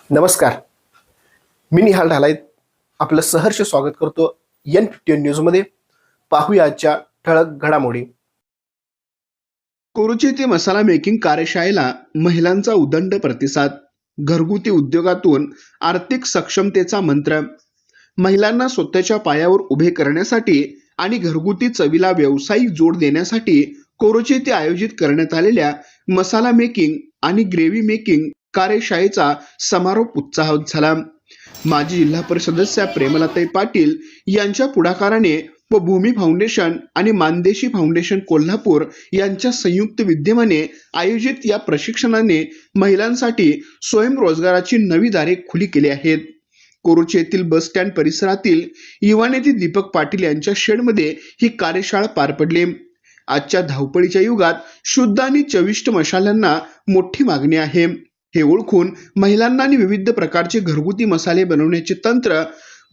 नमस्कार. मी निहाल ढालाय आपलं सहर्ष स्वागत करतो N51 न्यूजमध्ये. पाहूया आजच्या ठळक घडामोडी. कोरुची येथे मसाला मेकिंग कार्यशाळेला महिलांचा उदंड प्रतिसाद. घरगुती उद्योगातून आर्थिक सक्षमतेचा मंत्र. महिलांना स्वतःच्या पायावर उभे करण्यासाठी आणि घरगुती चवीला व्यावसायिक जोड देण्यासाठी कोरुची येथे आयोजित करण्यात आलेल्या मसाला मेकिंग आणि ग्रेव्ही मेकिंग कार्यशाळेचा समारोप उत्साहात झाला. माजी जिल्हा परिषद सदस्या प्रेमलताई पाटील यांच्या पुढाकाराने व भूमी फाउंडेशन आणि मानदेशी फाउंडेशन कोल्हापूर यांच्या संयुक्त विद्यमाने आयोजित या प्रशिक्षणाने महिलांसाठी स्वयंरोजगाराची नवी दारे खुली केली आहेत. कोरुची येथील बस स्टँड परिसरातील युवा नेते दीपक पाटील यांच्या शेडमध्ये ही कार्यशाळा पार पडली. आजच्या धावपळीच्या युगात शुद्ध आणि चविष्ट मसाल्यांना मोठी मागणी आहे. हे ओळखून महिलांना आणि विविध प्रकारचे घरगुती मसाले बनवण्याचे तंत्र,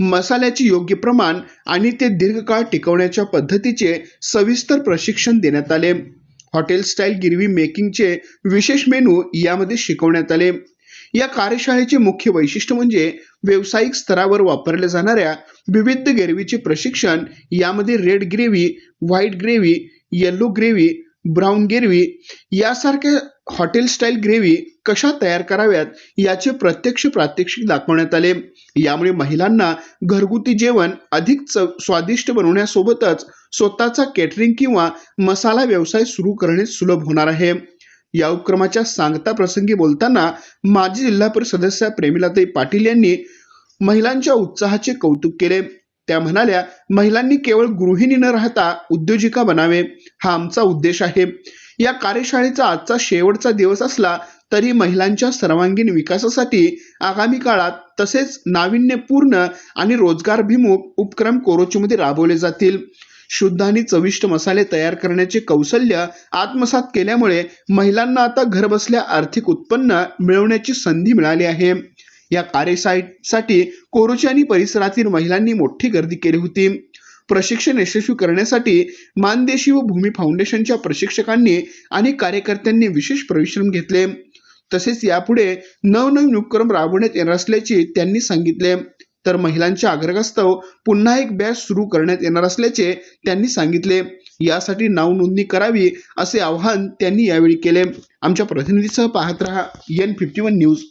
मसाल्याचे योग्य प्रमाण आणि ते दीर्घकाळ टिकवण्याच्या पद्धतीचे सविस्तर प्रशिक्षण देण्यात आले. हॉटेल स्टाईल गिरवी मेकिंगचे विशेष मेनू यामध्ये शिकवण्यात आले. या कार्यशाळेचे मुख्य वैशिष्ट्य म्हणजे व्यावसायिक स्तरावर वापरल्या जाणाऱ्या विविध गिरवीचे प्रशिक्षण. यामध्ये red gravy, white gravy, yellow gravy, brown gravy यासारख्या हॉटेल स्टाईल ग्रेव्ही कशा तयार कराव्यात याचे प्रत्यक्ष प्रात्यक्षिक दाखवण्यात आले. यामुळे महिलांना घरगुती जेवण अधिक स्वादिष्ट बनवण्यासोबतच स्वतःचा केटरिंग किंवा मसाला व्यवसाय सुरू करणे सुलभ होणार आहे. या उपक्रमाच्या सांगता प्रसंगी बोलताना माजी जिल्हा परिषद सदस्या प्रेमलताई पाटील यांनी महिलांच्या उत्साहाचे कौतुक केले. त्या म्हणाल्या, महिलांनी केवळ गृहिणी न राहता उद्योजिका बनावे हा आमचा उद्देश आहे. या कार्यशाळेचा आजचा शेवटचा दिवस असला तरी महिलांच्या सर्वांगीण विकासासाठी आगामी काळात तसेच नाविन्यपूर्ण आणि रोजगारभिमुख उपक्रम कोरुचीमध्ये राबवले जातील. शुद्ध आणि चविष्ट मसाले तयार करण्याचे कौशल्य आत्मसात केल्यामुळे महिलांना आता घरबसल्या आर्थिक उत्पन्न मिळवण्याची संधी मिळाली आहे. या कार्यशाळेसाठी कोरुची आणि परिसरातील महिलांनी मोठी गर्दी केली होती. प्रशिक्षण यशस्वी करण्यासाठी मानदेशी व भूमी फाउंडेशनच्या प्रशिक्षकांनी आणि कार्यकर्त्यांनी विशेष परिश्रम घेतले. तसेच यापुढे नवनवीन उपक्रम राबवण्यात येणार असल्याचे त्यांनी सांगितले. तर महिलांच्या आग्रहास्तव पुन्हा एक बॅच सुरू करण्यात येणार असल्याचे त्यांनी सांगितले. यासाठी नाव नोंदणी करावी असे आवाहन त्यांनी यावेळी केले. आमच्या प्रतिनिधीसह पाहत रहा N51 न्यूज.